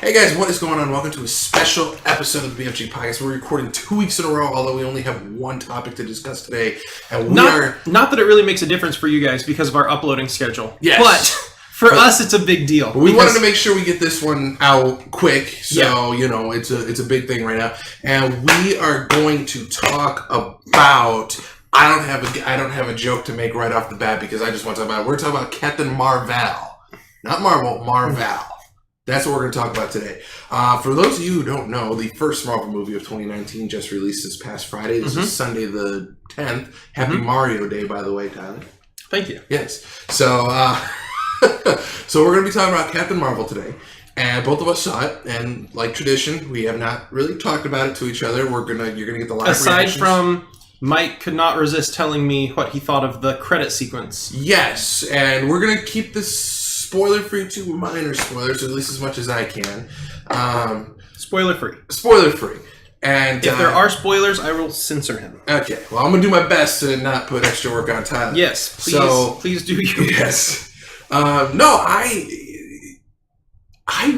Hey guys, what is going on? Welcome to a special episode of the BFG Podcast. We're recording 2 weeks in a row, although we only have one topic to discuss today. And not that it really makes a difference for you guys because of our uploading schedule. Yes. But for us, it's a big deal. We wanted to make sure we get this one out quick, so you know it's a big thing right now. And we are going to talk about. I don't have a joke to make right off the bat because I just want to talk about it. We're talking about Captain Marvel, not Marvel, Marvel. That's what we're going to talk about today. For those of you who don't know, the first Marvel movie of 2019 just released this past Friday. This is Sunday the 10th. Happy Mario Day, by the way, Tyler. Thank you. Yes. So, so we're going to be talking about Captain Marvel today. And both of us saw it. And like tradition, we have not really talked about it to each other. You're going to get the live reactions. Aside from Mike could not resist telling me what he thought of the credit sequence. Yes. And we're going to keep this spoiler-free to minor spoilers, at least as much as I can. Spoiler-free. Spoiler-free. And if there are spoilers, I will censor him. Okay. Well, I'm going to do my best to not put extra work on Tyler. Yes. Please do your best. No, I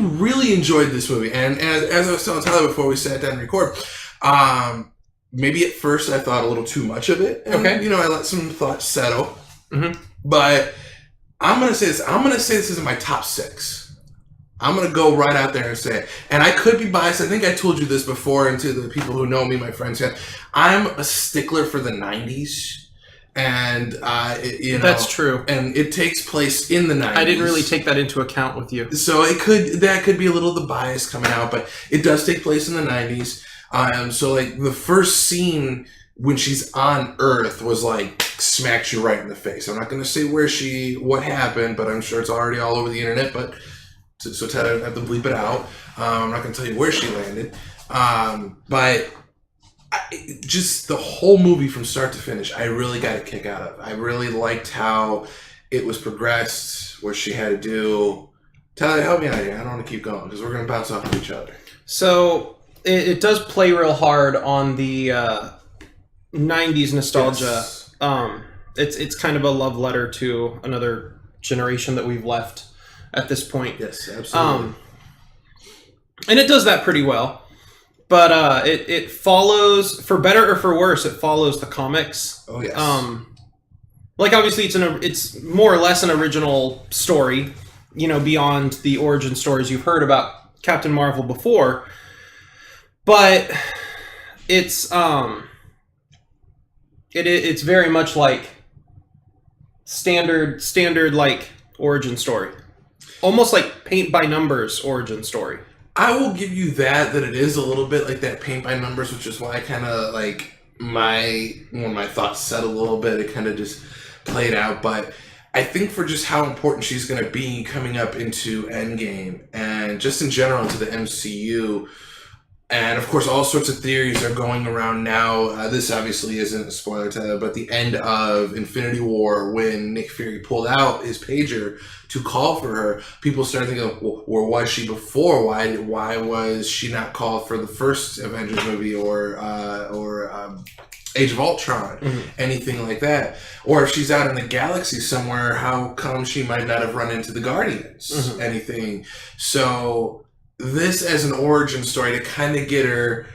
really enjoyed this movie. And as I was telling Tyler before we sat down and record, maybe at first I thought a little too much of it. And, I let some thoughts settle. Mm-hmm. But I'm going to say this. I'm going to say this is in my top 6. I'm going to go right out there and say it. And I could be biased. I think I told you this before, and to the people who know me, my friends, I'm a stickler for the 90s. And, That's true. And it takes place in the 90s. I didn't really take that into account with you. So that could be a little of the bias coming out, but it does take place in the 90s. So, like, the first scene when she's on Earth was like smacks you right in the face. I'm not going to say what happened, but I'm sure it's already all over the internet. But so Ted, I don't have to bleep it out. I'm not going to tell you where she landed. But just the whole movie from start to finish, I really got a kick out of. I really liked how it was progressed, what she had to do. Tyler, help me out here. I don't want to keep going because we're going to bounce off of each other. So it does play real hard on the 90s nostalgia. Yes. It's kind of a love letter to another generation that we've left at this point. Yes, absolutely. And it does that pretty well. But it follows, for better or for worse, it follows the comics. Oh, yes. Like, obviously, it's more or less an original story, beyond the origin stories you've heard about Captain Marvel before. But it's very much like standard like origin story. Almost like paint by numbers origin story. I will give you that it is a little bit like that paint by numbers, which is why I kind of like when my thoughts set a little bit, it kind of just played out. But I think for just how important she's going to be coming up into Endgame and just in general into the MCU. And, of course, all sorts of theories are going around now. This obviously isn't a spoiler to but the end of Infinity War, when Nick Fury pulled out his pager to call for her, people started thinking, well, where was she before? Why was she not called for the first Avengers movie or Age of Ultron, anything like that? Or if she's out in the galaxy somewhere, how come she might not have run into the Guardians? Anything. So this as an origin story to kind of get her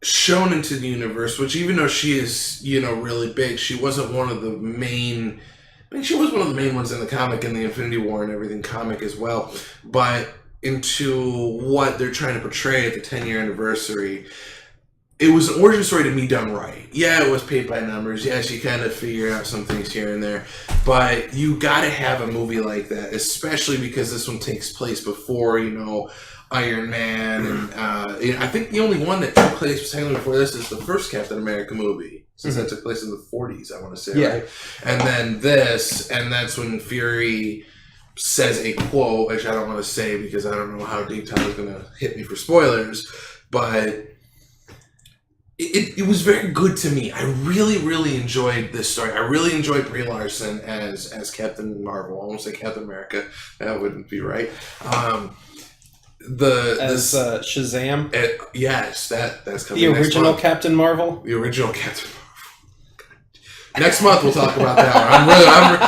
shown into the universe, which even though she is, really big, she wasn't one of the main... she was one of the main ones in the comic, in the Infinity War and everything comic as well. But into what they're trying to portray at the 10-year anniversary, it was an origin story to me done right. Yeah, it was paint by numbers. Yes, you kind of figure out some things here and there. But you got to have a movie like that, especially because this one takes place before, Iron Man, and I think the only one that took place technically before this is the first Captain America movie, since that took place in the 40s, I want to say, right? And then this, and that's when Fury says a quote, which I don't want to say because I don't know how deep Tyler's going to hit me for spoilers, but it was very good to me. I really, really enjoyed this story. I really enjoyed Brie Larson as Captain Marvel. I won't say Captain America. That wouldn't be right. Shazam. Yes, that's coming. The original Captain Marvel. The original Captain Marvel. Next month we'll talk about that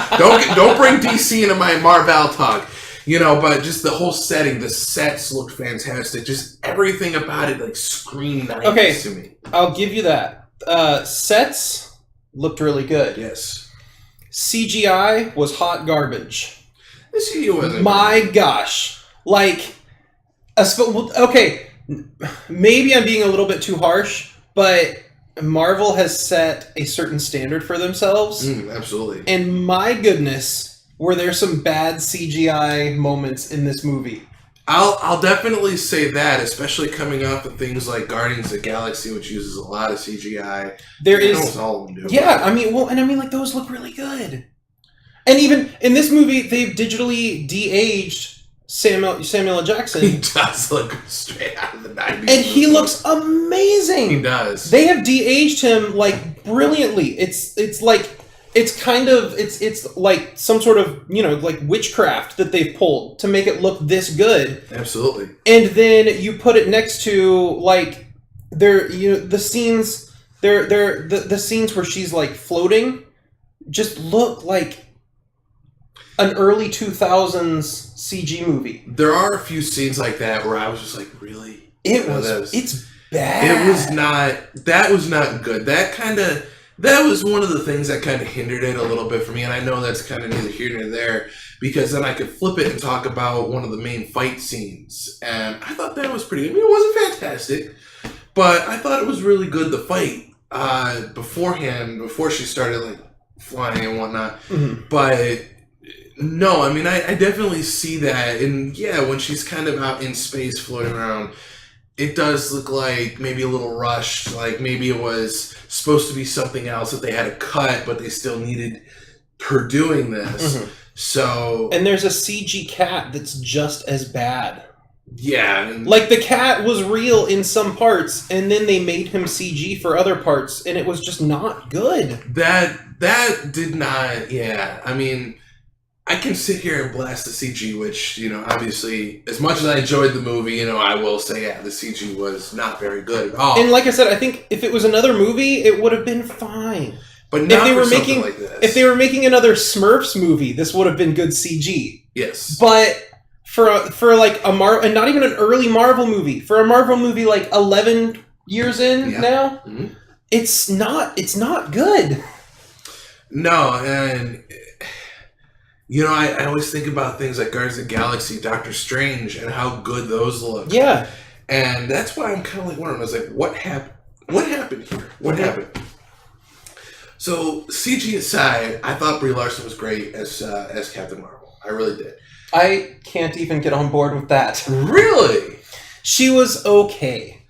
one. Don't bring DC into my Marvel talk. But just the whole setting, the sets looked fantastic. Just everything about it, like, screamed 90s to me. I'll give you that. Sets looked really good. Yes. CGI was hot garbage. The CGI wasn't. My gosh. Like, okay, maybe I'm being a little bit too harsh, but Marvel has set a certain standard for themselves. Absolutely. And my goodness, were there some bad CGI moments in this movie? I'll definitely say that, especially coming off of things like Guardians of the Galaxy, which uses a lot of CGI. Almost all of them do. Yeah, like those look really good. And even in this movie, they've digitally de-aged Samuel L. Jackson. He does look straight out of the 90s. And he looks amazing. He does. They have de-aged him like brilliantly. It's like some sort of, like witchcraft that they've pulled to make it look this good. Absolutely. And then you put it next to like the scenes the scenes where she's like floating just look like an early 2000s CG movie. There are a few scenes like that where I was just like, really? It's bad. That was not good. That was one of the things that kind of hindered it a little bit for me, and I know that's kind of neither here nor there, because then I could flip it and talk about one of the main fight scenes, and I thought that was pretty good. I mean, it wasn't fantastic, but I thought it was really good, the fight, beforehand, before she started, like, flying and whatnot, but no, I mean, I definitely see that, and yeah, when she's kind of out in space floating around, it does look like maybe a little rushed, like maybe it was supposed to be something else that they had to cut, but they still needed her doing this. So, and there's a CG cat that's just as bad. Yeah. Like, the cat was real in some parts, and then they made him CG for other parts, and it was just not good. That did not, yeah. I mean, I can sit here and blast the CG, which, obviously, as much as I enjoyed the movie, I will say, yeah, the CG was not very good at all. And like I said, I think if it was another movie, it would have been fine. But not for something like this. If they were making another Smurfs movie, this would have been good CG. Yes. But for like a Marvel, and not even an early Marvel movie, for a Marvel movie like 11 years in now, it's not good. No, and I always think about things like Guardians of the Galaxy, Doctor Strange, and how good those look. Yeah. And that's why I'm kind of like wondering, I was like, what happened? What happened here? What happened? So, CG aside, I thought Brie Larson was great as Captain Marvel. I really did. I can't even get on board with that. Really? She was okay.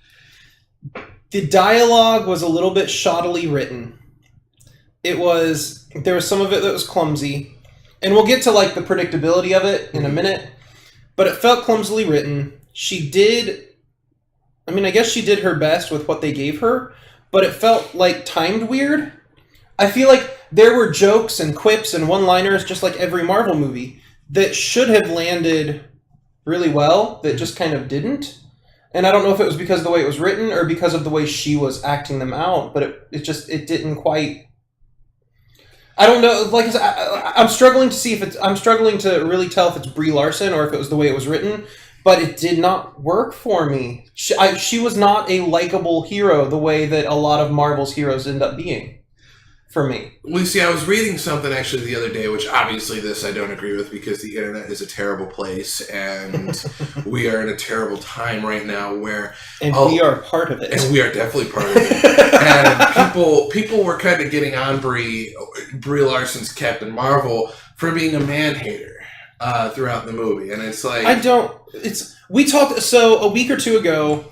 The dialogue was a little bit shoddily written. There was some of it that was clumsy. And we'll get to, like, the predictability of it in a minute. But it felt clumsily written. I guess she did her best with what they gave her. But it felt, like, timed weird. I feel like there were jokes and quips and one-liners, just like every Marvel movie, that should have landed really well, that just kind of didn't. And I don't know if it was because of the way it was written or because of the way she was acting them out. But it didn't quite... I don't know. Like I said, I'm struggling to I'm struggling to really tell if it's Brie Larson or if it was the way it was written. But it did not work for me. She was not a likable hero the way that a lot of Marvel's heroes end up being. For me. Well, see, I was reading something actually the other day, which obviously this I don't agree with because the internet is a terrible place and we are in a terrible time right now where... And we are part of it. And we are definitely part of it. And people were kind of getting on Brie Larson's Captain Marvel for being a man-hater throughout the movie. And it's like... We talked... So, a week or two ago,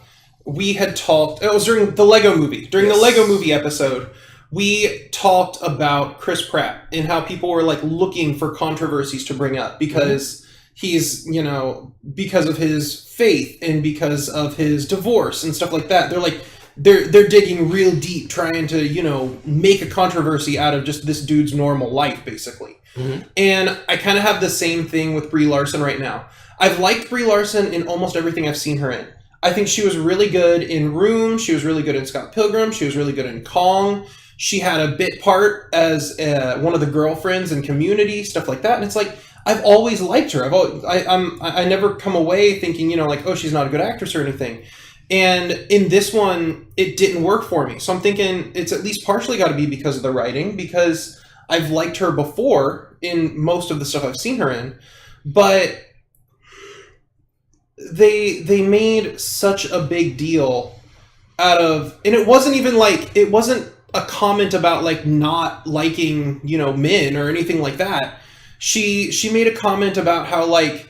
we had talked... It was during the Lego movie. During the Lego movie episode... We talked about Chris Pratt and how people were like looking for controversies to bring up because he's, because of his faith and because of his divorce and stuff like that. They're like, they're digging real deep trying to, make a controversy out of just this dude's normal life, basically. And I kind of have the same thing with Brie Larson right now. I've liked Brie Larson in almost everything I've seen her in. I think she was really good in Room. She was really good in Scott Pilgrim. She was really good in Kong. She had a bit part as one of the girlfriends in Community, stuff like that. And it's like, I've always liked her. I never come away thinking, you know, like, oh, she's not a good actress or anything. And in this one, it didn't work for me. So I'm thinking it's at least partially got to be because of the writing, because I've liked her before in most of the stuff I've seen her in, but they made such a big deal out of, and it wasn't even like, it wasn't a comment about like not liking, you know, men or anything like that. She made a comment about how like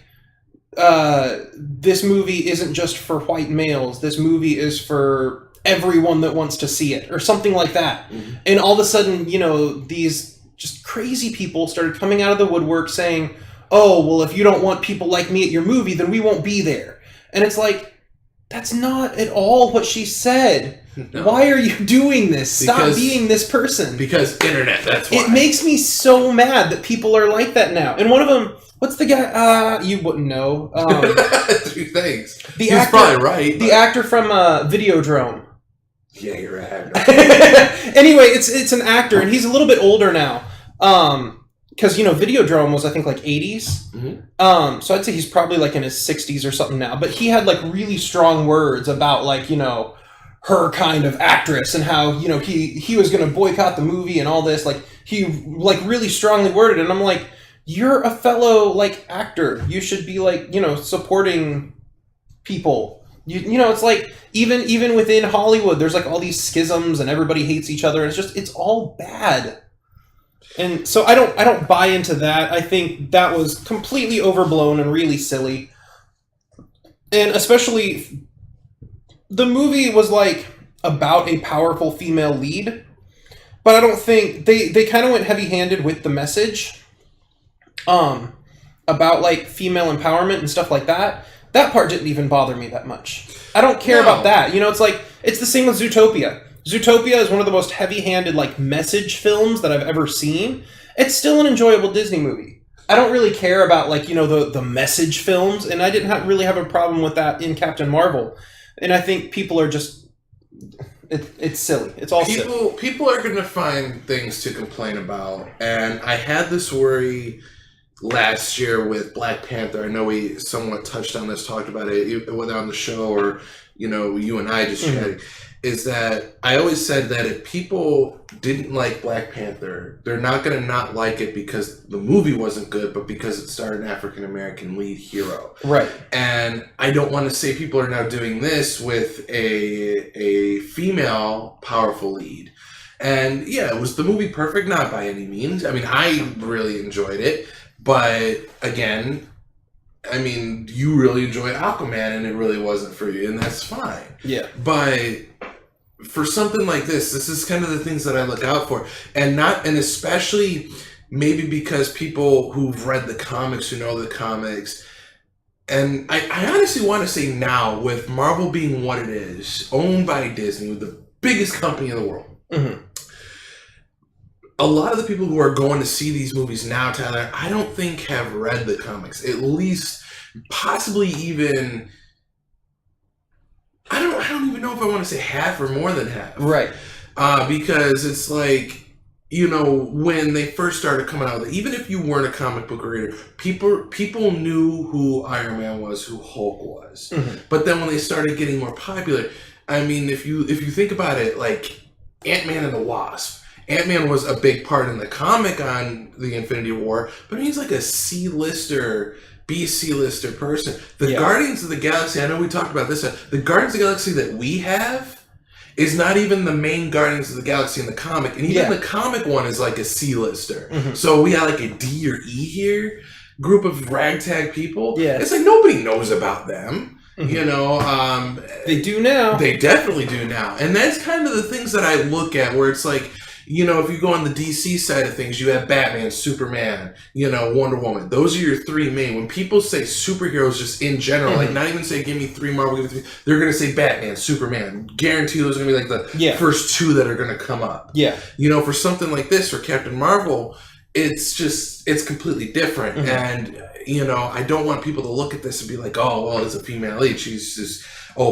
this movie isn't just for white males. This movie is for everyone that wants to see it, or something like that. Mm-hmm. And all of a sudden, you know, these just crazy people started coming out of the woodwork saying, oh, well, if you don't want people like me at your movie, then we won't be there. And it's like, that's not at all what she said. No. Why are you doing this? Stop being this person. Because internet, that's why. It makes me so mad that people are like that now. And one of them, what's the guy? You wouldn't know. Thanks. He's probably right. The actor from Videodrome. Yeah, you're right. Anyway, it's an actor, and he's a little bit older now. Because, you know, Videodrome was, I think, like 80s. Mm-hmm. So I'd say he's probably like in his 60s or something now. But he had like really strong words about like, you know, her kind of actress and how, you know, he was going to boycott the movie and all this. Like, he like really strongly worded it. And I'm like, you're a fellow like actor. You should be like, you know, supporting people. You know, it's like even within Hollywood, there's like all these schisms and everybody hates each other. And it's all bad. And so I don't buy into that. I think that was completely overblown and really silly. And especially, the movie was like about a powerful female lead, but I don't think they kind of went heavy-handed with the message about like female empowerment and stuff like that. That part didn't even bother me that much. I don't care about that. You know, it's like, it's the same with Zootopia. Zootopia is one of the most heavy-handed like message films that I've ever seen. It's still an enjoyable Disney movie. I don't really care about like, you know, the message films, and I didn't really have a problem with that in Captain Marvel. And I think people are just, it's silly. It's all silly. People are going to find things to complain about. And I had this worry last year with Black Panther. I know we somewhat touched on this, talked about it, whether on the show or, you know, you and I just chatting, is that I always said that if people didn't like Black Panther, they're not going to not like it because the movie wasn't good, but because it starred an African-American lead hero. Right. And I don't want to say people are now doing this with a female powerful lead. And yeah, was the movie perfect? Not by any means. I mean, I really enjoyed it. But again, I mean, you really enjoyed Aquaman and it really wasn't for you, and that's fine. Yeah. But for something like this is kind of the things that I look out for. And especially maybe because people who've read the comics, who know the comics, and I honestly want to say now, with Marvel being what it is, owned by Disney, the biggest company in the world, a lot of the people who are going to see these movies now, Tyler, I don't think have read the comics. At least, possibly even, I don't even know if I want to say half or more than half. Right. Because it's like, you know, when they first started coming out, even if you weren't a comic book reader, people knew who Iron Man was, who Hulk was. Mm-hmm. But then when they started getting more popular, I mean, if you think about it, like Ant-Man and the Wasp, Ant-Man was a big part in the comic on the Infinity War, but he's like a C-lister person. The Guardians of the Galaxy, I know we talked about this, the Guardians of the Galaxy that we have is not even the main Guardians of the Galaxy in the comic, and even the comic one is like a C-lister. Mm-hmm. So we got like a D or E here, group of ragtag people. Yeah. It's like nobody knows about them. Mm-hmm. You know, they do now. They definitely do now. And that's kind of the things that I look at, where it's like, you know, if you go on the DC side of things, you have Batman, Superman, you know, Wonder Woman. Those are your three main. When people say superheroes just in general, like not even say give me three Marvel, give me three, they're going to say Batman, Superman. Guarantee those are going to be like the first two that are going to come up. Yeah. You know, for something like this, for Captain Marvel, it's just, it's completely different. And I don't want people to look at this and be like, oh, well, it's a female lead, she's just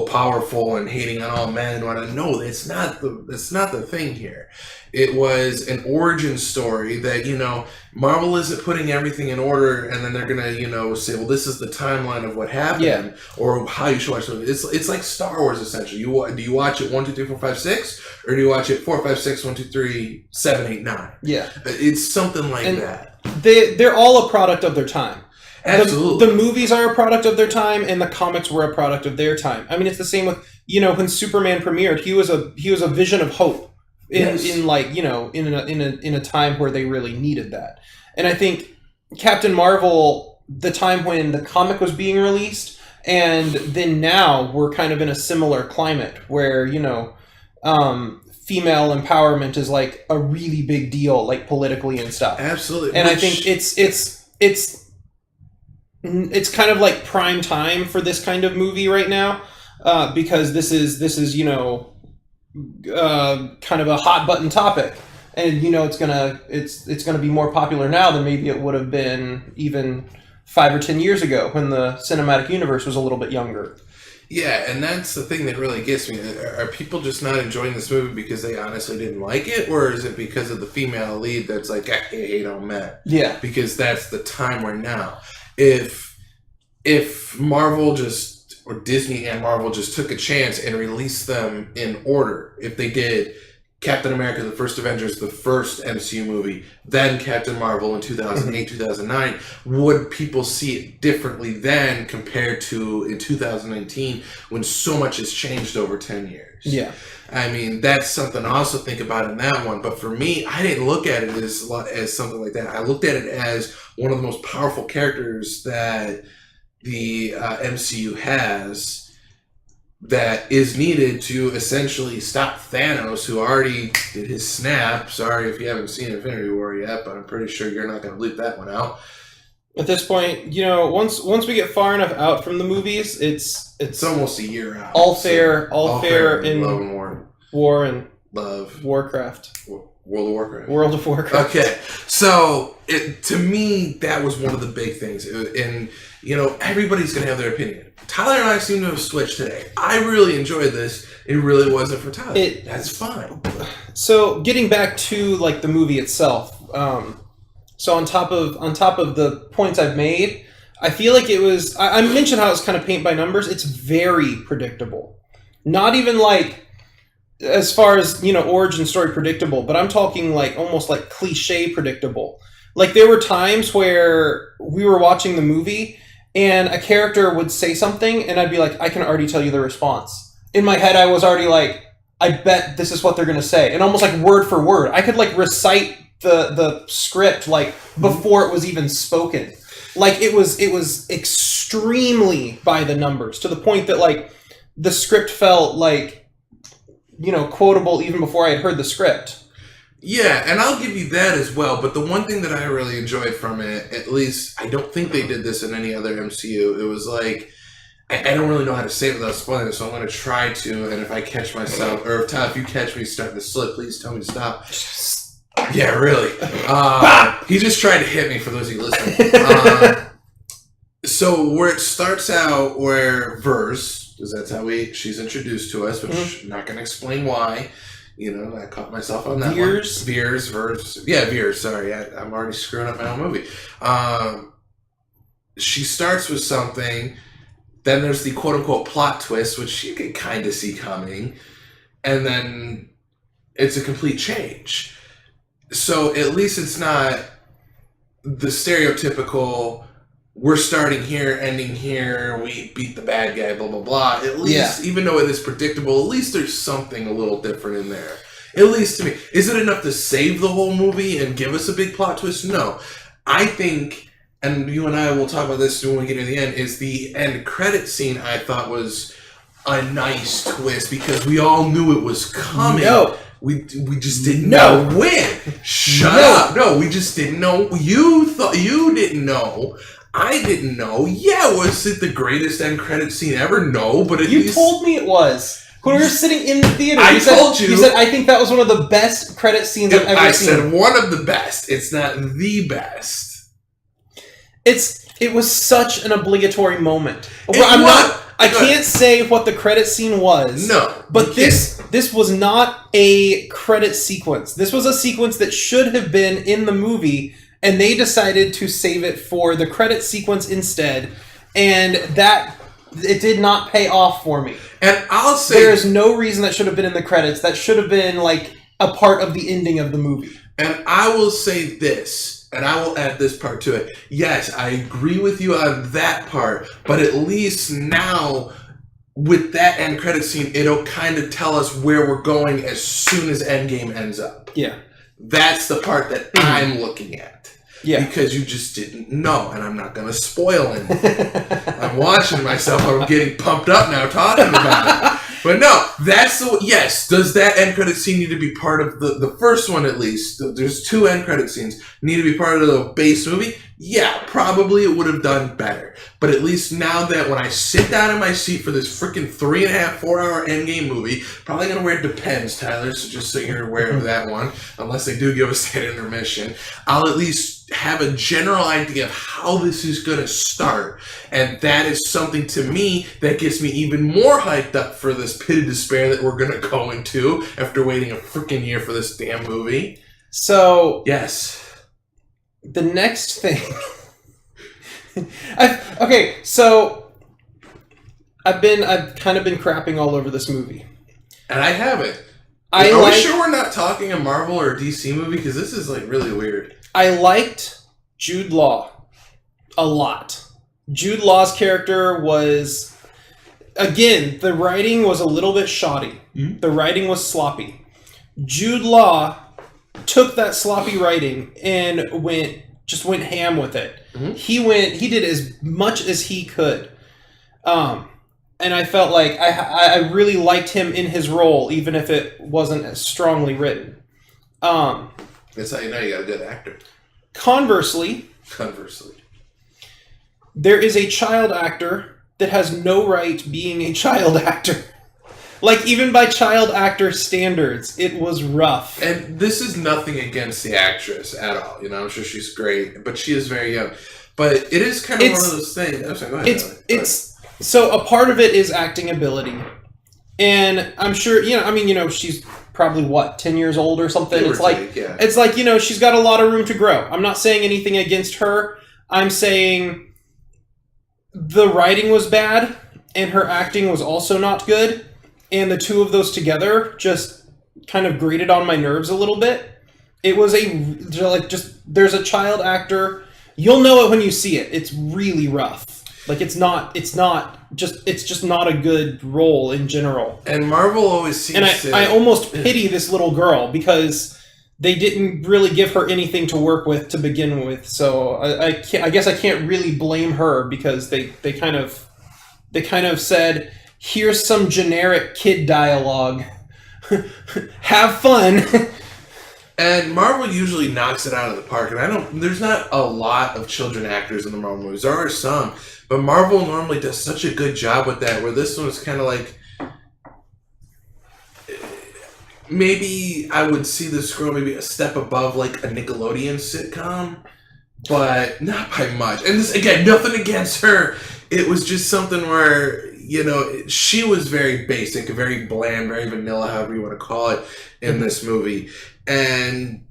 powerful and hating on all men and whatnot. No, it's not the thing here. It was an origin story that Marvel isn't putting everything in order, and then they're gonna say, well, this is the timeline of what happened, or how you should watch it. It's like Star Wars essentially. Do you watch it 1, 2, 3, 4, 5, 6, or do you watch it 4, 5, 6, 1, 2, 3, 7, 8, 9? Yeah, it's something like that. They're all a product of their time. Absolutely. The movies are a product of their time, and the comics were a product of their time. I mean, it's the same with when Superman premiered, he was a vision of hope in a time where they really needed that. And I think Captain Marvel, the time when the comic was being released, and then now we're kind of in a similar climate where female empowerment is like a really big deal, like politically and stuff. Absolutely. And I think it's kind of like prime time for this kind of movie right now, because this is kind of a hot button topic, and it's gonna be more popular now than maybe it would have been even 5 or 10 years ago when the cinematic universe was a little bit younger. Yeah, and that's the thing that really gets me. Are people just not enjoying this movie because they honestly didn't like it, or is it because of the female lead that's like, I hate all men? Yeah, because that's the time we're now. If Marvel or Disney and Marvel just took a chance and released them in order, if they did Captain America, the First Avengers, the first MCU movie, then Captain Marvel in 2008, 2009, would people see it differently then compared to in 2019 when so much has changed over 10 years? Yeah. I mean, that's something to also think about in that one. But for me, I didn't look at it as something like that. I looked at it as one of the most powerful characters that the MCU has, that is needed to essentially stop Thanos, who already did his snap. Sorry if you haven't seen Infinity War yet, but I'm pretty sure you're not going to bleep that one out. At this point, once we get far enough out from the movies, it's almost a year out. All fair in Love and War and Love. Warcraft. World of Warcraft. Okay, so to me, that was one of the big things, and everybody's going to have their opinion. Tyler and I seem to have switched today. I really enjoyed this. It really wasn't for Tyler. That's fine. So getting back to like the movie itself. So on top of the points I've made, I feel like it was. I mentioned how it's kind of paint by numbers. It's very predictable. Not even like as far as origin story predictable, but I'm talking like almost like cliche predictable. Like there were times where we were watching the movie and a character would say something and I'd be like, I can already tell you the response. In my head, I was already like, I bet this is what they're going to say. And almost like word for word. I could like recite the script like before it was even spoken. Like it was extremely by the numbers to the point that like the script felt like, quotable even before I had heard the script. Yeah, and I'll give you that as well. But the one thing that I really enjoyed from it, at least I don't think they did this in any other MCU, it was like, I don't really know how to say it without spoiling it, so I'm going to try to, and if I catch myself, or if you catch me starting to slip, please tell me to stop. Yeah, really. He just tried to hit me for those of you listening. So where it starts out, where Verse, because that's how she's introduced to us, which I'm not going to explain why. I caught myself on that one. Verse. Yeah, Veers. Sorry, I'm already screwing up my own movie. She starts with something, then there's the quote-unquote plot twist, which you can kind of see coming, and then it's a complete change. So at least it's not the stereotypical, we're starting here, ending here, we beat the bad guy, blah, blah, blah. At least, even though it is predictable, at least there's something a little different in there. At least to me. Is it enough to save the whole movie and give us a big plot twist? No. I think, and you and I will talk about this when we get to the end, is the end credit scene I thought was a nice twist because we all knew it was coming. No. We just didn't know when. Shut up. No, we just didn't know. You thought you didn't know. I didn't know. Yeah, was it the greatest end credit scene ever? No, but you told me it was. When we were sitting in the theater, I told you. You said, I think that was one of the best credit scenes I've ever seen. I said one of the best. It's not the best. It was such an obligatory moment. I can't say what the credit scene was. No. But this was not a credit sequence. This was a sequence that should have been in the movie, and they decided to save it for the credit sequence instead, and that it did not pay off for me. And I'll say there is no reason that should have been in the credits. That should have been like a part of the ending of the movie. And I will say this, and I will add this part to it. Yes, I agree with you on that part, but at least now, with that end credit scene, it'll kind of tell us where we're going as soon as Endgame ends up. Yeah. That's the part that I'm looking at. Yeah. Because you just didn't know, and I'm not going to spoil anything. I'm watching myself, I'm getting pumped up now talking about it. But no, yes, does that end credit scene need to be part of the first one at least? There's 2 end credit scenes. Need to be part of the base movie? Yeah, probably it would have done better. But at least now that when I sit down in my seat for this freaking 3.5, 4-hour Endgame movie, probably going to wear Depends, Tyler, so just so you're aware of that one, unless they do give us that intermission, I'll at least have a general idea of how this is going to start. And that is something to me that gets me even more hyped up for this pit of despair that we're going to go into after waiting a freaking year for this damn movie. So... Yes. The next thing... so I've kind of been crapping all over this movie. And I haven't. Are we sure we're not talking a Marvel or DC movie? Because this is like really weird. I liked Jude Law a lot. Jude Law's character was... Again, the writing was a little bit shoddy. Mm-hmm. The writing was sloppy. Jude Law took that sloppy writing and went ham with it. Mm-hmm. He did as much as he could. And I felt like I really liked him in his role, even if it wasn't as strongly written. That's how you know you got a good actor. Conversely, there is a child actor that has no right being a child actor. Like, even by child actor standards, it was rough. And this is nothing against the actress at all. You know, I'm sure she's great, but she is very young. But it is kind of one of those things. I'm sorry, go ahead. So a part of it is acting ability. And I'm sure, she's probably, 10 years old or something? It's like, she's got a lot of room to grow. I'm not saying anything against her. I'm saying the writing was bad, and her acting was also not good. And the two of those together just kind of grated on my nerves a little bit. It was there's a child actor. You'll know it when you see it. It's really rough. Like, it's just not a good role in general. And Marvel always seems I almost pity this little girl because they didn't really give her anything to work with to begin with. So I guess I can't really blame her because they kind of said, here's some generic kid dialogue. Have fun. And Marvel usually knocks it out of the park. And there's not a lot of children actors in the Marvel movies. There are some. But Marvel normally does such a good job with that, where this one was kind of like, maybe I would see this girl maybe a step above like a Nickelodeon sitcom, but not by much. And this, again, nothing against her. It was just something where, she was very basic, very bland, very vanilla, however you want to call it, in this movie. And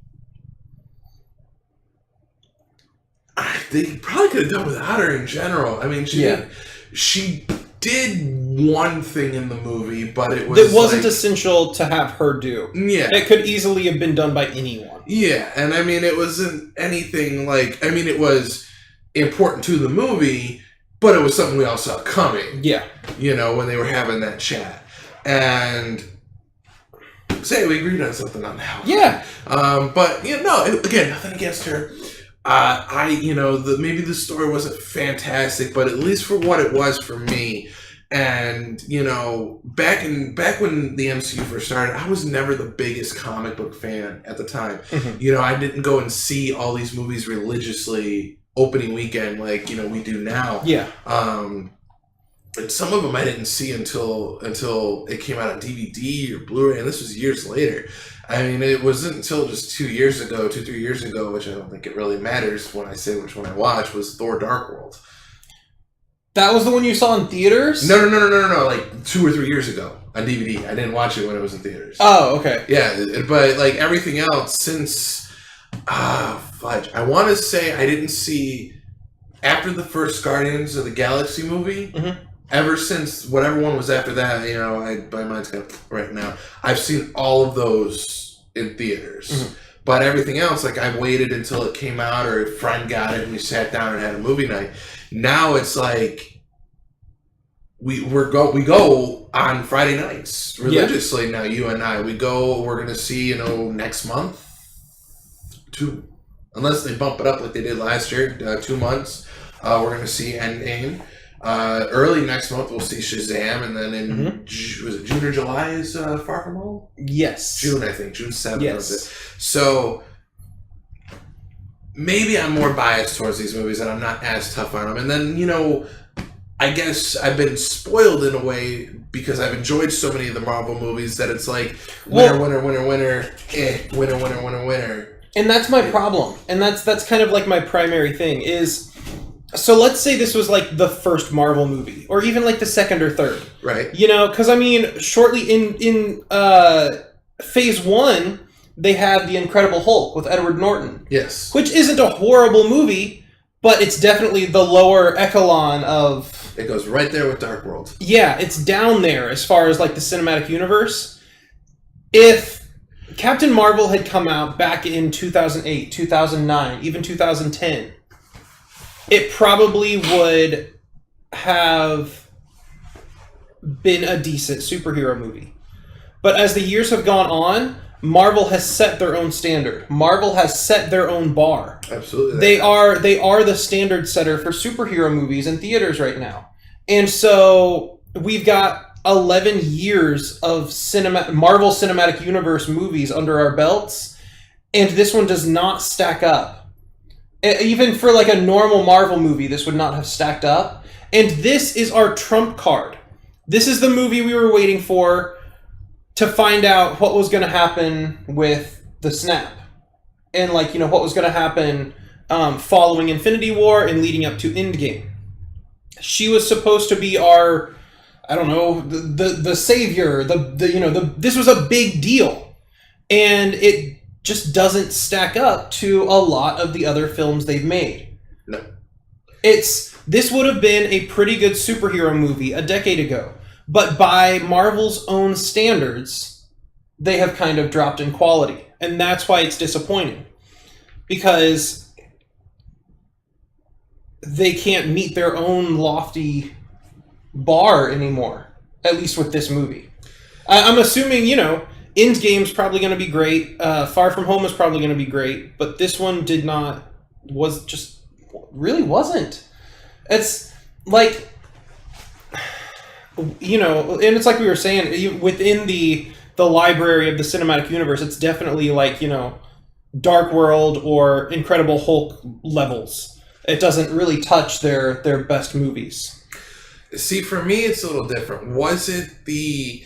they probably could have done without her in general. I mean, she did one thing in the movie, but it wasn't essential to have her do. Yeah. It could easily have been done by anyone. Yeah, and I mean, it wasn't anything it was important to the movie, but it was something we all saw coming. Yeah. When they were having that chat. And we agreed on something on that one. Yeah. But, again, nothing against her. Maybe the story wasn't fantastic, but at least for what it was for me. And, back when the MCU first started, I was never the biggest comic book fan at the time. Mm-hmm. I didn't go and see all these movies religiously opening weekend like, we do now. Yeah. And some of them I didn't see until it came out on DVD or Blu-ray, and this was years later. I mean, it wasn't until just 3 years ago, which I don't think it really matters when I say which one I watched, was Thor Dark World. That was the one you saw in theaters? No. Like 2 or 3 years ago on DVD. I didn't watch it when it was in theaters. Oh, okay. Yeah, but like everything else since... fudge. I want to say I didn't see... After the first Guardians of the Galaxy movie... Mm-hmm. Ever since whatever one was after that, my mind's kind of right now. I've seen all of those in theaters, but everything else, like I waited until it came out, or a friend got it, and we sat down and had a movie night. Now it's like we go on Friday nights religiously. Yeah. Now you and I, we go. We're gonna see next month, unless they bump it up like they did last year, 2 months. We're gonna see Endgame. Early next month we'll see Shazam, and then in was it June or July is Far From Home? Yes, June, I think June 7th. Yes. So maybe I'm more biased towards these movies, and I'm not as tough on them. And then I guess I've been spoiled in a way because I've enjoyed so many of the Marvel movies that it's like winner, winner. And that's my problem, and that's kind of like my primary thing is. So let's say this was like the first Marvel movie, or even like the second or third, right? Because I mean, shortly in Phase 1, they had the Incredible Hulk with Edward Norton, yes, which isn't a horrible movie, but it's definitely the lower echelon of. It goes right there with Dark World. Yeah, it's down there as far as like the cinematic universe. If Captain Marvel had come out back in 2008, 2009, even 2010. It probably would have been a decent superhero movie. But as the years have gone on, Marvel has set their own standard. Marvel has set their own bar. Absolutely. They are the standard setter for superhero movies in theaters right now. And so we've got 11 years of Marvel Cinematic Universe movies under our belts, and this one does not stack up. Even for like a normal Marvel movie, this would not have stacked up. And this is our trump card. This is the movie we were waiting for to find out what was going to happen with the snap. And what was going to happen following Infinity War and leading up to Endgame. She was supposed to be our, I don't know, the savior. This was a big deal. And it just doesn't stack up to a lot of the other films they've made. No. This would have been a pretty good superhero movie a decade ago, but by Marvel's own standards, they have kind of dropped in quality, and that's why it's disappointing, because they can't meet their own lofty bar anymore, at least with this movie. I'm assuming, Endgame's probably going to be great. Far From Home is probably going to be great, but this one really wasn't. It's like, and it's like we were saying, within the library of the cinematic universe, it's definitely like, Dark World or Incredible Hulk levels. It doesn't really touch their best movies. See, for me, it's a little different. Was it the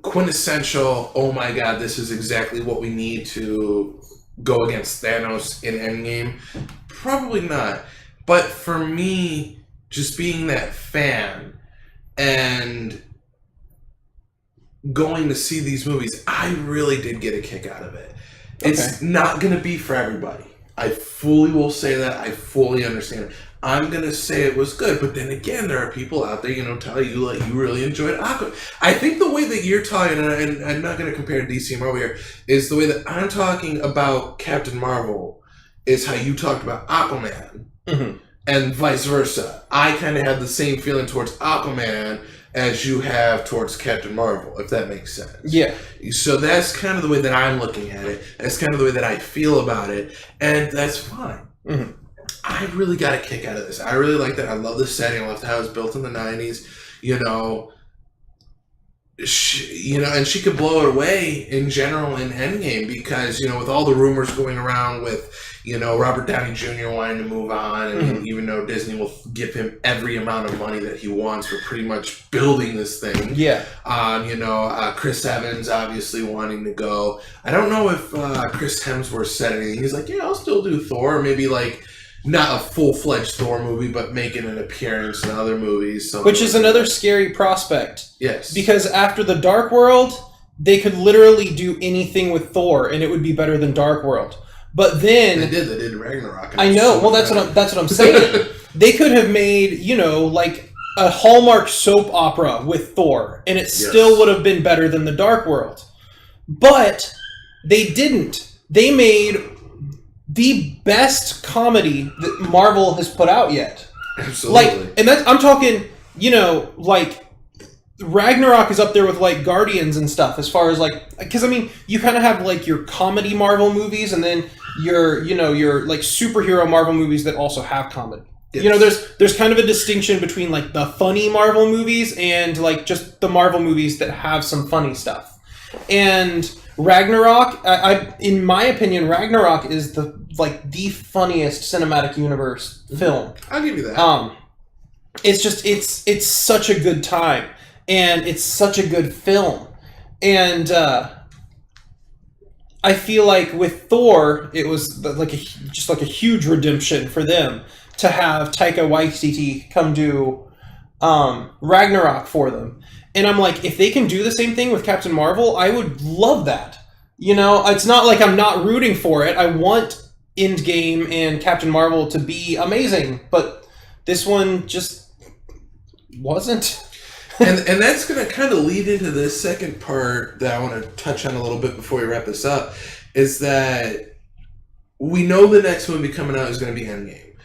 quintessential, oh my god, this is exactly what we need to go against Thanos in Endgame? Probably not. But for me, just being that fan and going to see these movies, I really did get a kick out of it. Okay. It's not going to be for everybody. I fully will say that. I fully understand it. I'm going to say it was good, but then again, there are people out there, tell you like you really enjoyed Aquaman. I think the way that you're talking, and I'm not going to compare DC and Marvel here, is the way that I'm talking about Captain Marvel is how you talked about Aquaman, and vice versa. I kind of have the same feeling towards Aquaman as you have towards Captain Marvel, if that makes sense. Yeah. So that's kind of the way that I'm looking at it. That's kind of the way that I feel about it, and that's fine. Mm-hmm. I really got a kick out of this. I really like that. I love the setting. I love how it was built in the 90s. and she could blow it away in general in Endgame because, with all the rumors going around with, Robert Downey Jr. wanting to move on, and even though Disney will give him every amount of money that he wants for pretty much building this thing. Yeah. Chris Evans obviously wanting to go. I don't know if Chris Hemsworth said anything. He's like, yeah, I'll still do Thor. Maybe like not a full-fledged Thor movie, but making an appearance in other movies. Which is another scary prospect. Yes. Because after the Dark World, they could literally do anything with Thor, and it would be better than Dark World. But then they did Ragnarok. I know. Well, that's what I'm saying. They could have made, like a Hallmark soap opera with Thor, and it still would have been better than the Dark World. But they didn't. They made the best comedy that Marvel has put out yet. Absolutely. And I'm talking, Ragnarok is up there with Guardians and stuff as far as because you kind of have your comedy Marvel movies and then your superhero Marvel movies that also have comedy. Yes. There's kind of a distinction between the funny Marvel movies and just the Marvel movies that have some funny stuff. And Ragnarok, in my opinion, Ragnarok is the funniest cinematic universe film. I'll give you that. It's such a good time. And it's such a good film. And I feel like with Thor, it was just a huge redemption for them to have Taika Waititi come do Ragnarok for them. And I'm like, if they can do the same thing with Captain Marvel, I would love that. It's not like I'm not rooting for it. I want Endgame and Captain Marvel to be amazing. But this one just wasn't. and that's going to kind of lead into the second part that I want to touch on a little bit before we wrap this up, is that we know the next movie coming out is going to be Endgame.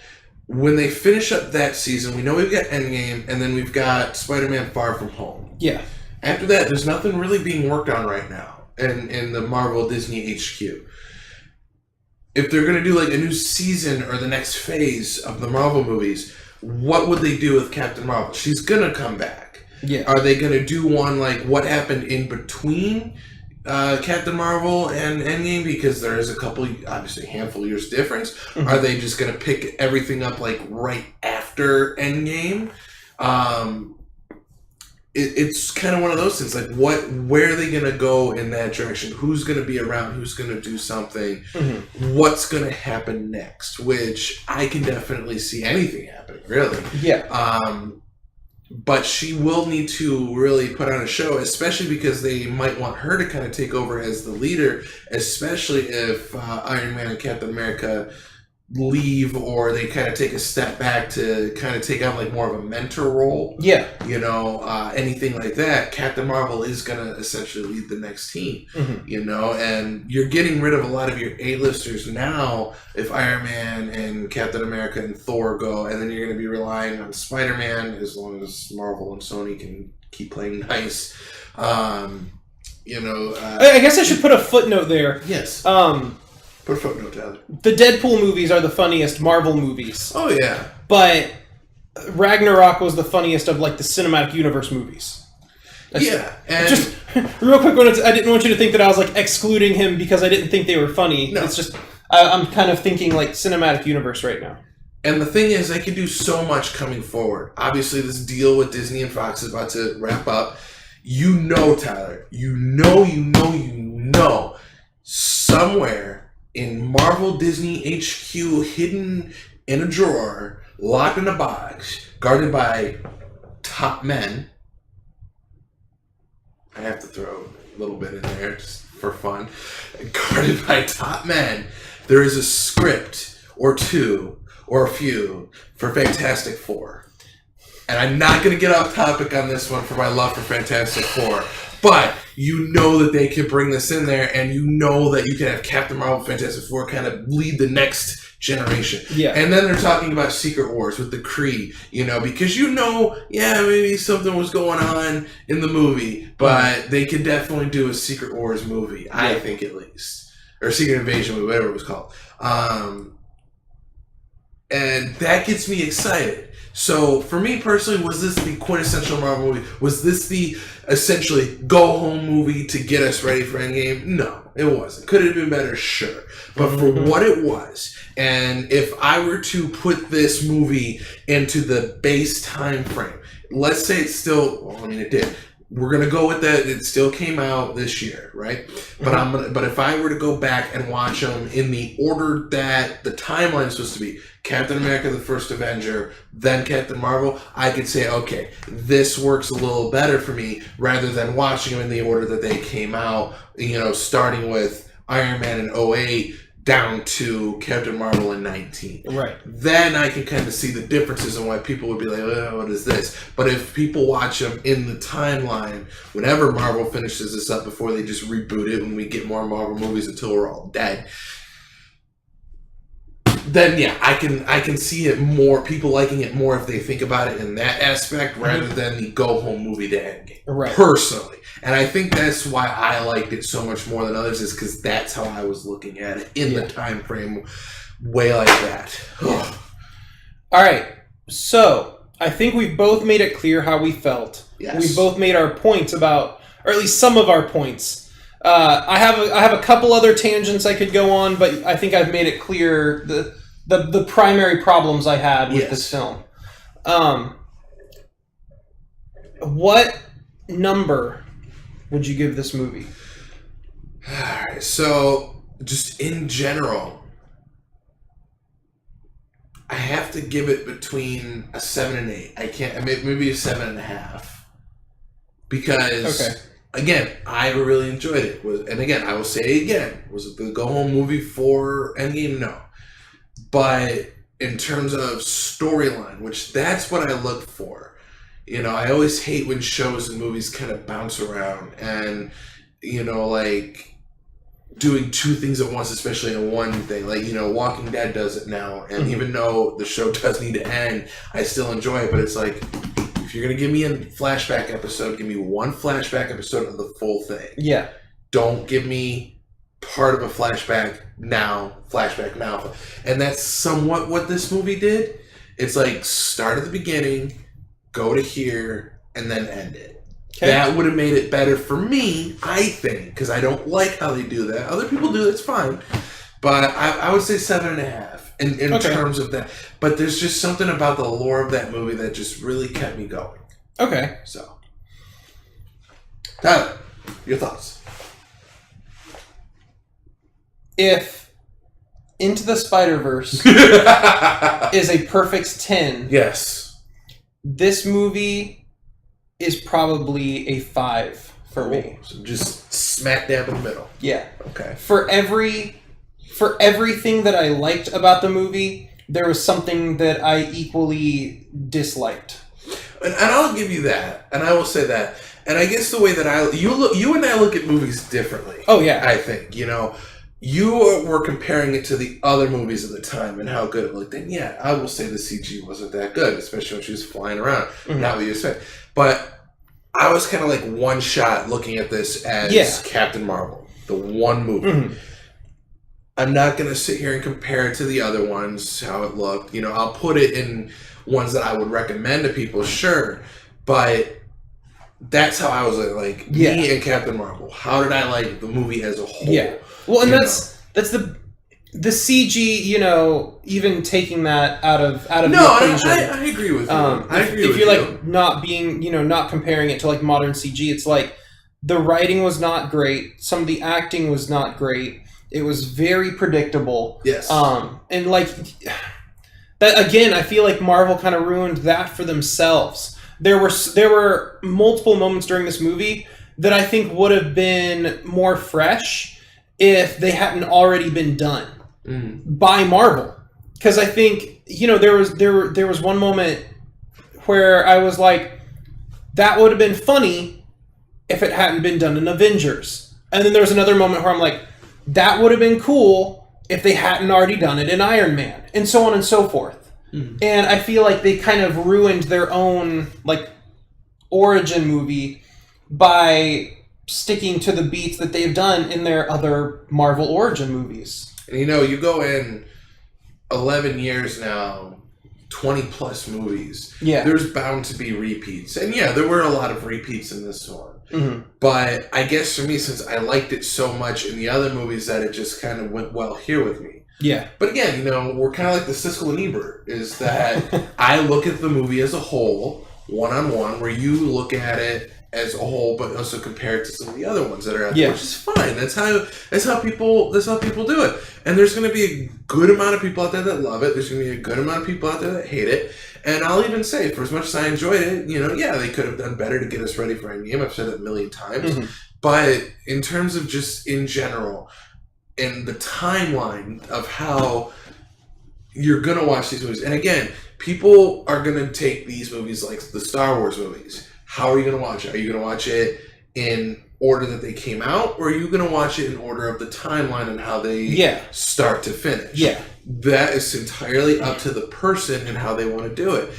When they finish up that season, we know we've got Endgame, and then we've got Spider-Man Far From Home. Yeah. After that, there's nothing really being worked on right now in the Marvel Disney HQ. If they're going to do a new season or the next phase of the Marvel movies, what would they do with Captain Marvel? She's going to come back. Yeah. Are they going to do one what happened in between Captain Marvel and Endgame? Because there is obviously a handful of years difference. Mm-hmm. Are they just going to pick everything up right after Endgame? It's kind of one of those things. Where are they going to go in that direction? Who's going to be around? Who's going to do something? Mm-hmm. What's going to happen next? Which I can definitely see anything happening, really. Yeah. But she will need to really put on a show, especially because they might want her to kind of take over as the leader, especially if Iron Man and Captain America leave, or they kind of take a step back to kind of take on more of a mentor role. Yeah. Anything like that. Captain Marvel is going to essentially lead the next team, mm-hmm. And you're getting rid of a lot of your A-listers now if Iron Man and Captain America and Thor go, and then you're going to be relying on Spider-Man as long as Marvel and Sony can keep playing nice. I guess I should put a footnote there. Yes. Put a footnote, Tyler. The Deadpool movies are the funniest Marvel movies. Oh, yeah. But Ragnarok was the funniest of the cinematic universe movies. And just real quick, I didn't want you to think that I was excluding him because I didn't think they were funny. No. It's just I'm kind of thinking cinematic universe right now. And the thing is, they can do so much coming forward. Obviously, this deal with Disney and Fox is about to wrap up. Tyler, somewhere in Marvel Disney HQ, hidden in a drawer, locked in a box, guarded by top men. I have to throw a little bit in there just for fun. Guarded by top men, there is a script or two or a few for Fantastic Four. And I'm not going to get off topic on this one for my love for Fantastic Four. But that they can bring this in there, and that you can have Captain Marvel, Fantastic Four kind of lead the next generation. Yeah. And then they're talking about Secret Wars with the Kree, because maybe something was going on in the movie, but they could definitely do a Secret Wars movie, I think at least. Or Secret Invasion movie, whatever it was called. And that gets me excited. So for me personally, was this the quintessential Marvel movie? Was this the essentially go home movie to get us ready for Endgame? No, it wasn't. Could it have been better? Sure. But for what it was, and if I were to put this movie into the base time frame, let's say it's still, well, I mean it did. We're gonna go with that. It still came out this year, right? But But if I were to go back and watch them in the order that the timeline is supposed to be, Captain America: The First Avenger, then Captain Marvel, I could say, okay, this works a little better for me rather than watching them in the order that they came out. You know, starting with Iron Man in 2008 down to Captain Marvel in 19. Right. Then I can kind of see the differences and why people would be like, oh, what is this? But if people watch them in the timeline, whenever Marvel finishes this up before they just reboot it and we get more Marvel movies until we're all dead, then yeah, I can see it more, people liking it more if they think about it in that aspect rather than the go home movie to Endgame. Right. Personally. And I think that's why I liked it so much more than others, is because that's how I was looking at it in the time frame, way like that. Yeah. All right. So I think we've both made it clear how we felt. Yes. We both made our points about, or at least some of our points. I have a couple other tangents I could go on, but I think I've made it clear the primary problems I had with this film. What number would you give this movie? Alright, so just in general, I have to give it between a 7 and 8. I can't, maybe a 7.5. Because, again, I really enjoyed it. And again, I will say it again. Was it the go-home movie for Endgame? No. But in terms of storyline, which that's what I look for. You know, I always hate when shows and movies kind of bounce around and, you know, like doing two things at once, especially in one thing. Like, you know, Walking Dead does it now. And even though the show does need to end, I still enjoy it. But it's like, if you're going to give me a flashback episode, give me one flashback episode of the full thing. Yeah. Don't give me part of a flashback now. And that's somewhat what this movie did. It's like, start at the beginning, go to here, and then end it. Okay. That would have made it better for me, I think, because I don't like how they do that. Other people do, that's fine. But I would say 7.5 in terms of that. But there's just something about the lore of that movie that just really kept me going. Okay. So, Tyler, your thoughts? If Into the Spider-Verse is a perfect 10... Yes. This movie is probably a 5 for me. So just smack dab in the middle. Yeah. Okay. For everything that I liked about the movie, there was something that I equally disliked. And I'll give you that, and I will say that. And I guess the way that you and I look at movies differently. Oh yeah. I think, you know. You were comparing it to the other movies of the time and how good it looked. And yeah, I will say the CG wasn't that good, especially when she was flying around. Not what you expect. But I was kind of like one shot looking at this as Captain Marvel, the one movie. I'm not going to sit here and compare it to the other ones, how it looked. You know, I'll put it in ones that I would recommend to people, sure. But that's how I was like, me and Captain Marvel. How did I like the movie as a whole? Yeah. Well, and that's the CG, you know, even taking that out of the equation. I agree with you. If you're like not comparing it to like modern CG, it's like the writing was not great. Some of the acting was not great. It was very predictable. Yes. And like that again, I feel like Marvel kind of ruined that for themselves. There were multiple moments during this movie that I think would have been more fresh if they hadn't already been done by Marvel. Because I think, you know, there was one moment where I was like, that would have been funny if it hadn't been done in Avengers. And then there was another moment where I'm like, that would have been cool if they hadn't already done it in Iron Man. And so on and so forth. And I feel like they kind of ruined their own like origin movie by sticking to the beats that they've done in their other Marvel origin movies. And you know, you go in 11 years now, 20 plus movies. Yeah. There's bound to be repeats. And yeah, there were a lot of repeats in this one. Mm-hmm. But I guess for me, since I liked it so much in the other movies, that it just kind of went well here with me. Yeah. But again, you know, we're kind of like the Siskel and Ebert, is that I look at the movie as a whole, one-on-one, where you look at it as a whole, but also compare it to some of the other ones that are out there, which is fine. That's how people do it. And there's going to be a good amount of people out there that love it. There's going to be a good amount of people out there that hate it. And I'll even say, for as much as I enjoyed it, you know, yeah, they could have done better to get us ready for Endgame. I've said that a million times. Mm-hmm. But in terms of just in general, and the timeline of how you're going to watch these movies, and again, people are going to take these movies like the Star Wars movies. How are you going to watch it? Are you going to watch it in order that they came out, or are you going to watch it in order of the timeline and how they start to finish? Yeah. That is entirely up to the person and how they want to do it.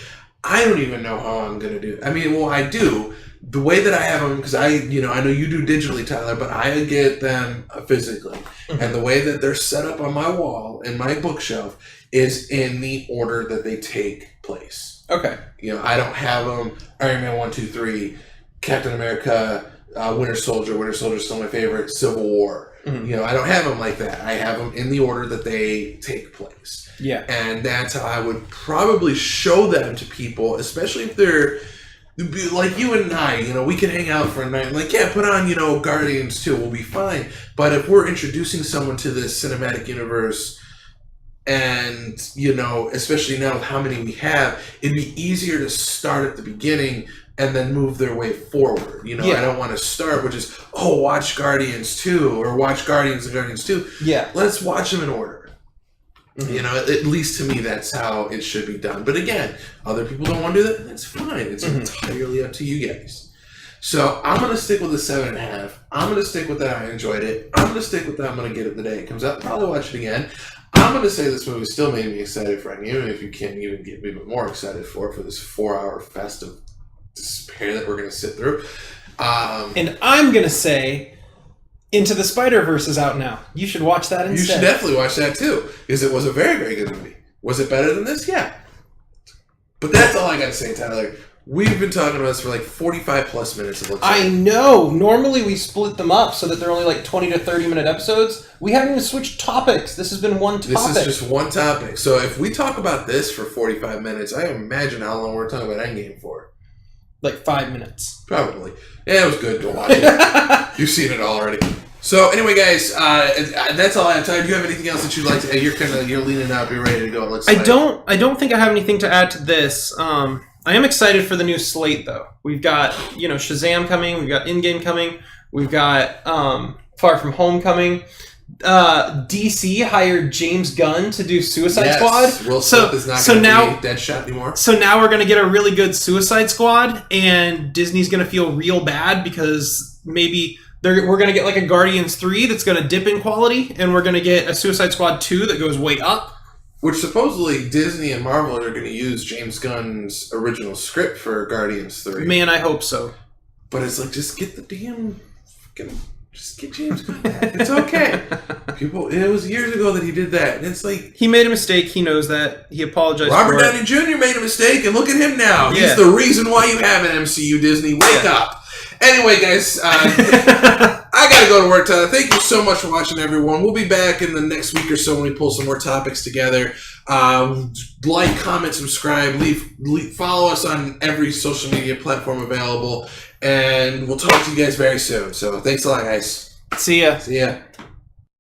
I don't even know how I'm going to do it. I mean, well, I do. The way that I have them, because I know you do digitally, Tyler, but I get them physically. Mm-hmm. And the way that they're set up on my wall, in my bookshelf, is in the order that they take place. Okay. You know, I don't have them Iron Man 1, 2, 3, Captain America, Winter Soldier. Winter Soldier is still my favorite. Civil War. Mm-hmm. You know, I don't have them like that. I have them in the order that they take place. Yeah. And that's how I would probably show them to people, especially if they're like you and I, you know, we can hang out for a night and like, yeah, put on, you know, Guardians 2, we'll be fine. But if we're introducing someone to this cinematic universe, and, you know, especially now with how many we have, it'd be easier to start at the beginning and then move their way forward. You know, I don't want to start with just, watch Guardians 2 or watch Guardians and Guardians 2. Yeah. Let's watch them in order. Mm-hmm. You know, at least to me, that's how it should be done. But again, other people don't want to do that. That's fine. It's entirely up to you guys. So I'm going to stick with the 7.5. I'm going to stick with that. I enjoyed it. I'm going to stick with that. I'm going to get it the day it comes out. Probably watch it again. I'm going to say this movie still made me excited for it, even if you can't even get me even more excited for this 4-hour fest of despair that we're going to sit through. And I'm going to say Into the Spider-Verse is out now. You should watch that instead. You should definitely watch that too, because it was a very, very good movie. Was it better than this? Yeah. But that's all I got to say, Tyler. We've been talking about this for like 45 plus minutes. It looks like. I know. Normally we split them up so that they're only like 20 to 30 minute episodes. We haven't even switched topics. This has been one topic. This is just one topic. So if we talk about this for 45 minutes, I imagine how long we're talking about Endgame for. Like 5 minutes. Probably. Yeah, it was good to watch it. You've seen it all already. So anyway, guys, that's all I have. Tyler, do you have anything else that you'd like to? You're leaning up. You're ready to go. I don't think I have anything to add to this. I am excited for the new slate, though. We've got, Shazam coming. We've got Endgame coming. We've got Far From Home coming. DC hired James Gunn to do Suicide Squad. Will Smith is not going to be Deadshot anymore. So now we're going to get a really good Suicide Squad, and Disney's going to feel real bad because maybe we're going to get like a Guardians 3 that's going to dip in quality, and we're going to get a Suicide Squad 2 that goes way up. Which supposedly Disney and Marvel are going to use James Gunn's original script for Guardians 3. Man, I hope so. But it's like, just get the damn just get James Gunn back. It's okay. It was years ago that he did that. And it's like... He made a mistake. He knows that. He apologized for it. Robert Downey Jr. made a mistake, and look at him now. Yeah. He's the reason why you have an MCU, Disney. Wake up. Anyway, guys, I got to go to work, Tyler. Thank you so much for watching, everyone. We'll be back in the next week or so when we pull some more topics together. Like, comment, subscribe, follow us on every social media platform available, and we'll talk to you guys very soon. So thanks a lot, guys. See ya. See ya.